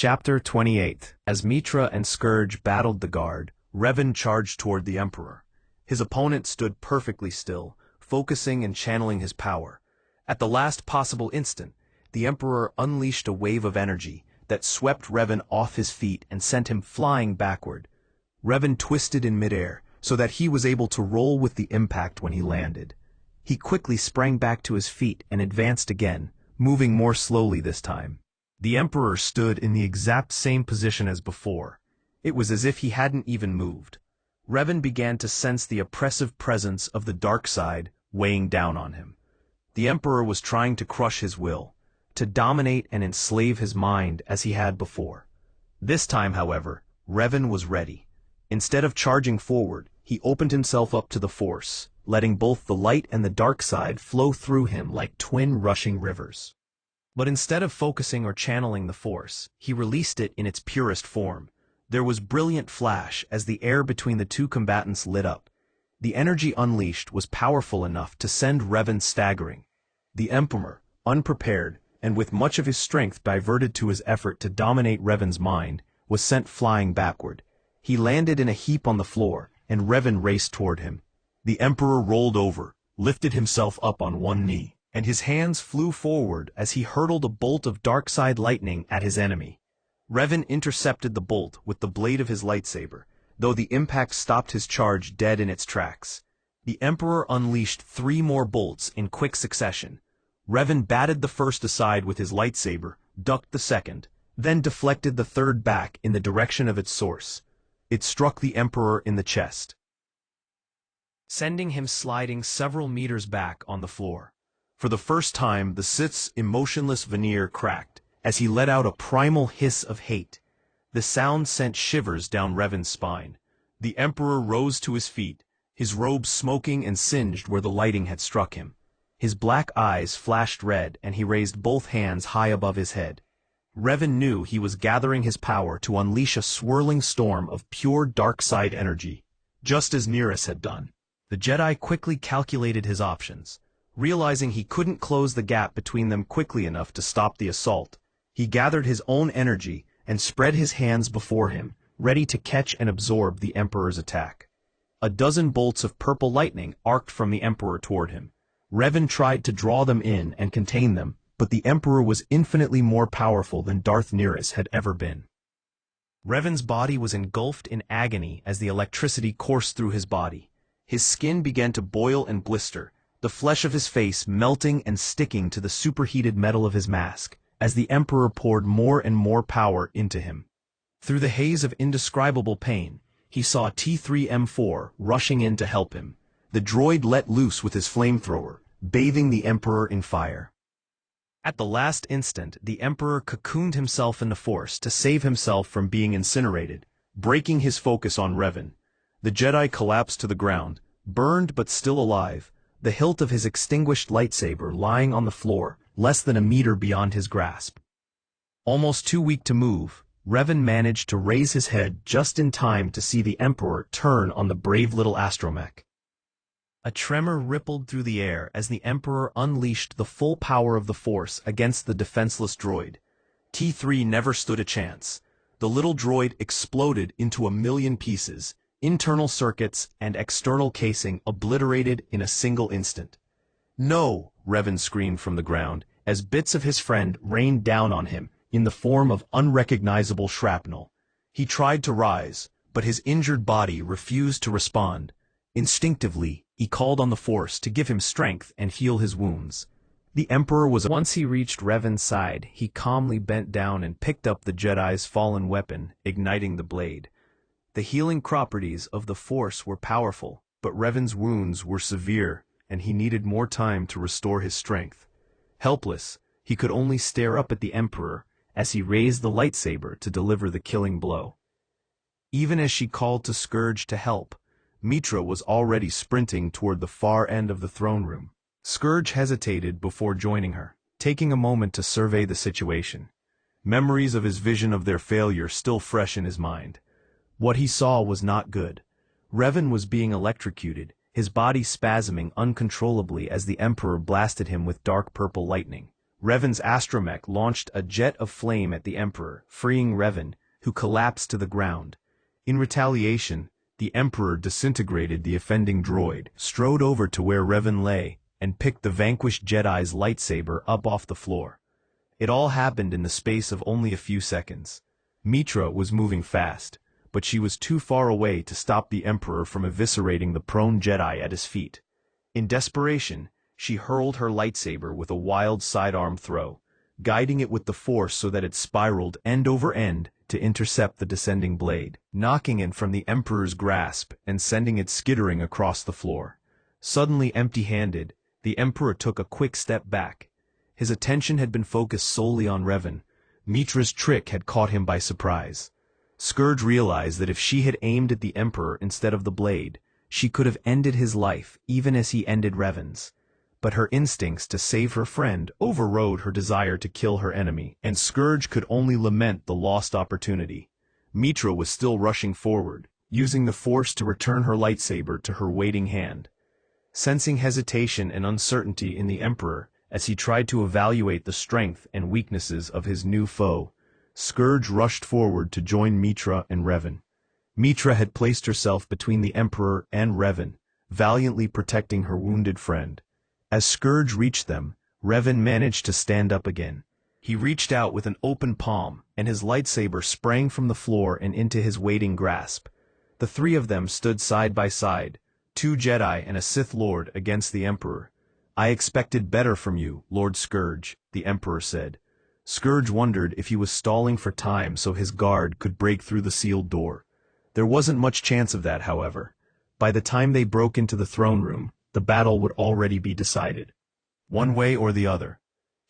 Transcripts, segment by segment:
Chapter 28. As Mitra and Scourge battled the guard, Revan charged toward the Emperor. His opponent stood perfectly still, focusing and channeling his power. At the last possible instant, the Emperor unleashed a wave of energy that swept Revan off his feet and sent him flying backward. Revan twisted in midair so that he was able to roll with the impact when he landed. He quickly sprang back to his feet and advanced again, moving more slowly this time. The Emperor stood in the exact same position as before. It was as if he hadn't even moved. Revan began to sense the oppressive presence of the dark side weighing down on him. The Emperor was trying to crush his will, to dominate and enslave his mind as he had before. This time, however, Revan was ready. Instead of charging forward, he opened himself up to the Force, letting both the light and the dark side flow through him like twin rushing rivers. But instead of focusing or channeling the Force, he released it in its purest form. There was brilliant flash as the air between the two combatants lit up. The energy unleashed was powerful enough to send Revan staggering. The Emperor, unprepared, and with much of his strength diverted to his effort to dominate Revan's mind, was sent flying backward. He landed in a heap on the floor, and Revan raced toward him. The Emperor rolled over, lifted himself up on one knee, and his hands flew forward as he hurled a bolt of dark-side lightning at his enemy. Revan intercepted the bolt with the blade of his lightsaber, though the impact stopped his charge dead in its tracks. The Emperor unleashed 3 more bolts in quick succession. Revan batted the first aside with his lightsaber, ducked the second, then deflected the third back in the direction of its source. It struck the Emperor in the chest, sending him sliding several meters back on the floor. For the first time, the Sith's emotionless veneer cracked, as he let out a primal hiss of hate. The sound sent shivers down Revan's spine. The Emperor rose to his feet, his robe smoking and singed where the lighting had struck him. His black eyes flashed red and he raised both hands high above his head. Revan knew he was gathering his power to unleash a swirling storm of pure dark side energy, just as Nerys had done. The Jedi quickly calculated his options. Realizing he couldn't close the gap between them quickly enough to stop the assault, he gathered his own energy and spread his hands before him, ready to catch and absorb the Emperor's attack. A dozen bolts of purple lightning arced from the Emperor toward him. Revan tried to draw them in and contain them, but the Emperor was infinitely more powerful than Darth Nerys had ever been. Revan's body was engulfed in agony as the electricity coursed through his body. His skin began to boil and blister, the flesh of his face melting and sticking to the superheated metal of his mask, as the Emperor poured more and more power into him. Through the haze of indescribable pain, he saw T3M4 rushing in to help him. The droid let loose with his flamethrower, bathing the Emperor in fire. At the last instant, the Emperor cocooned himself in the Force to save himself from being incinerated, breaking his focus on Revan. The Jedi collapsed to the ground, burned but still alive, the hilt of his extinguished lightsaber lying on the floor, less than a meter beyond his grasp. Almost too weak to move, Revan managed to raise his head just in time to see the Emperor turn on the brave little astromech. A tremor rippled through the air as the Emperor unleashed the full power of the Force against the defenseless droid. T3 never stood a chance. The little droid exploded into 1,000,000 pieces, internal circuits and external casing obliterated in a single instant. "No!" Revan screamed from the ground, as bits of his friend rained down on him in the form of unrecognizable shrapnel. He tried to rise, but his injured body refused to respond. Instinctively, he called on the Force to give him strength and heal his wounds. The Emperor was... Once he reached Revan's side, he calmly bent down and picked up the Jedi's fallen weapon, igniting the blade. The healing properties of the Force were powerful, but Revan's wounds were severe, and he needed more time to restore his strength. Helpless, he could only stare up at the Emperor as he raised the lightsaber to deliver the killing blow. Even as she called to Scourge to help, Mitra was already sprinting toward the far end of the throne room. Scourge hesitated before joining her, taking a moment to survey the situation. Memories of his vision of their failure still fresh in his mind. What he saw was not good. Revan was being electrocuted, his body spasming uncontrollably as the Emperor blasted him with dark purple lightning. Revan's astromech launched a jet of flame at the Emperor, freeing Revan, who collapsed to the ground. In retaliation, the Emperor disintegrated the offending droid, strode over to where Revan lay, and picked the vanquished Jedi's lightsaber up off the floor. It all happened in the space of only a few seconds. Mitra was moving fast, but she was too far away to stop the Emperor from eviscerating the prone Jedi at his feet. In desperation, she hurled her lightsaber with a wild sidearm throw, guiding it with the Force so that it spiraled end over end to intercept the descending blade, knocking it from the Emperor's grasp and sending it skittering across the floor. Suddenly empty-handed, the Emperor took a quick step back. His attention had been focused solely on Revan. Mitra's trick had caught him by surprise. Scourge realized that if she had aimed at the Emperor instead of the blade, she could have ended his life even as he ended Revan's. But her instincts to save her friend overrode her desire to kill her enemy, and Scourge could only lament the lost opportunity. Mitra was still rushing forward, using the Force to return her lightsaber to her waiting hand. Sensing hesitation and uncertainty in the Emperor as he tried to evaluate the strength and weaknesses of his new foe, Scourge rushed forward to join Mitra and Revan. Mitra had placed herself between the Emperor and Revan, valiantly protecting her wounded friend. As Scourge reached them, Revan managed to stand up again. He reached out with an open palm, and his lightsaber sprang from the floor and into his waiting grasp. The three of them stood side by side, 2 Jedi and a Sith Lord against the Emperor. "I expected better from you, Lord Scourge," the Emperor said. Scourge wondered if he was stalling for time so his guard could break through the sealed door. There wasn't much chance of that, however. By the time they broke into the throne room, the battle would already be decided. "One way or the other.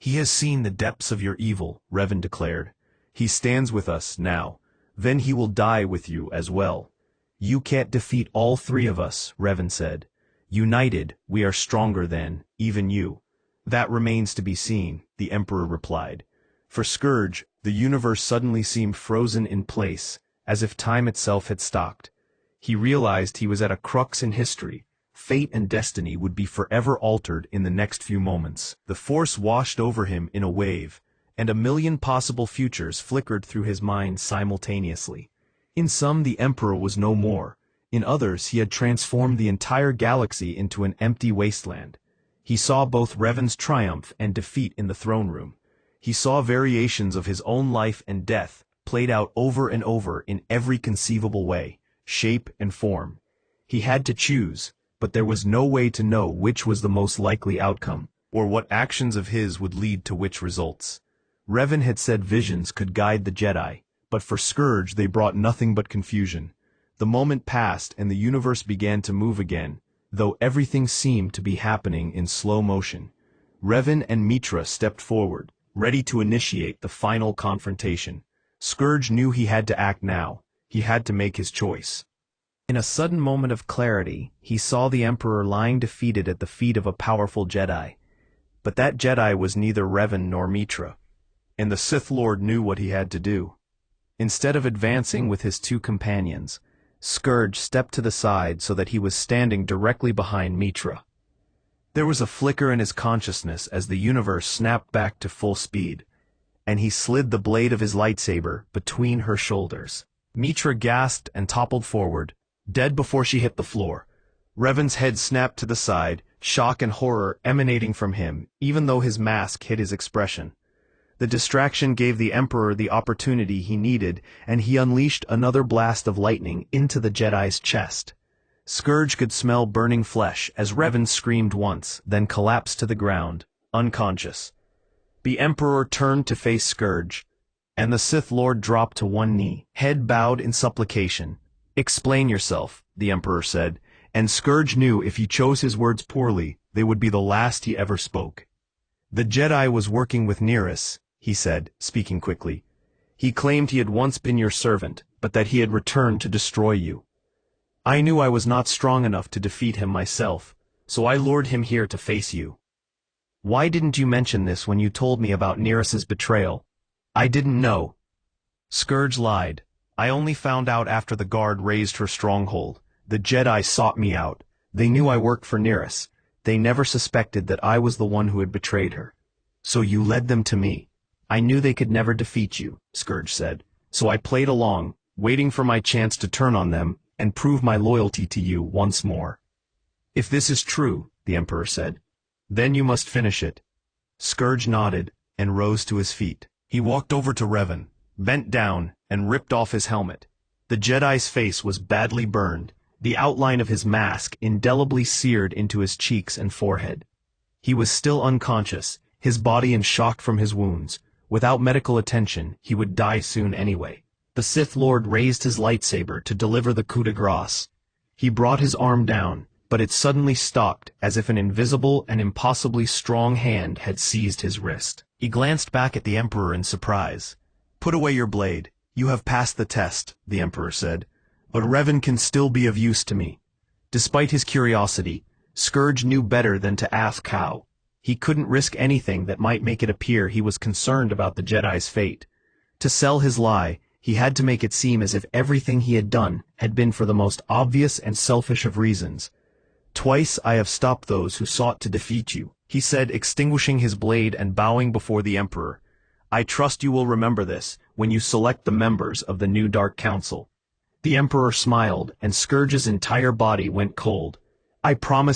He has seen the depths of your evil," Revan declared. "He stands with us now. Then he will die with you as well." "You can't defeat all 3 of us," Revan said. "United, we are stronger than, even you." "That remains to be seen," the Emperor replied. For Scourge, the universe suddenly seemed frozen in place, as if time itself had stopped. He realized he was at a crux in history. Fate and destiny would be forever altered in the next few moments. The Force washed over him in a wave, and a million possible futures flickered through his mind simultaneously. In some, the Emperor was no more. In others, he had transformed the entire galaxy into an empty wasteland. He saw both Revan's triumph and defeat in the throne room. He saw variations of his own life and death, played out over and over in every conceivable way, shape and form. He had to choose, but there was no way to know which was the most likely outcome, or what actions of his would lead to which results. Revan had said visions could guide the Jedi, but for Scourge they brought nothing but confusion. The moment passed and the universe began to move again, though everything seemed to be happening in slow motion. Revan and Mitra stepped forward, ready to initiate the final confrontation. Scourge knew he had to act now. He had to make his choice. In a sudden moment of clarity, he saw the Emperor lying defeated at the feet of a powerful Jedi. But that Jedi was neither Revan nor Mitra. And the Sith Lord knew what he had to do. Instead of advancing with his 2 companions, Scourge stepped to the side so that he was standing directly behind Mitra. There was a flicker in his consciousness as the universe snapped back to full speed, and he slid the blade of his lightsaber between her shoulders. Mitra gasped and toppled forward, dead before she hit the floor. Revan's head snapped to the side, shock and horror emanating from him, even though his mask hid his expression. The distraction gave the Emperor the opportunity he needed, and he unleashed another blast of lightning into the Jedi's chest. Scourge could smell burning flesh as Revan screamed once, then collapsed to the ground, unconscious. The Emperor turned to face Scourge, and the Sith Lord dropped to one knee, head bowed in supplication. "Explain yourself," the Emperor said, and Scourge knew if he chose his words poorly, they would be the last he ever spoke. "The Jedi was working with Neris," he said, speaking quickly. "He claimed he had once been your servant, but that he had returned to destroy you. I knew I was not strong enough to defeat him myself, so I lured him here to face you. Why didn't you mention this when you told me about Neris's betrayal?" "I didn't know." Scourge lied. "I only found out after the guard raised her stronghold. The Jedi sought me out. They knew I worked for Neris. They never suspected that I was the one who had betrayed her." So you led them to me. I knew they could never defeat you, Scourge said. So I played along, waiting for my chance to turn on them and prove my loyalty to you once more. If this is true, the Emperor said, then you must finish it. Scourge nodded and rose to his feet. He walked over to Revan, bent down, and ripped off his helmet. The Jedi's face was badly burned, the outline of his mask indelibly seared into his cheeks and forehead. He was still unconscious, his body in shock from his wounds. Without medical attention, he would die soon anyway. The Sith Lord raised his lightsaber to deliver the coup de grace. He brought his arm down, but it suddenly stopped as if an invisible and impossibly strong hand had seized his wrist. He glanced back at the Emperor in surprise. Put away your blade. You have passed the test, the Emperor said. But Revan can still be of use to me. Despite his curiosity, Scourge knew better than to ask how. He couldn't risk anything that might make it appear he was concerned about the Jedi's fate. To sell his lie, he had to make it seem as if everything he had done had been for the most obvious and selfish of reasons. Twice I have stopped those who sought to defeat you, he said, extinguishing his blade and bowing before the Emperor. I trust you will remember this when you select the members of the new Dark Council. The Emperor smiled, and Scourge's entire body went cold. I promise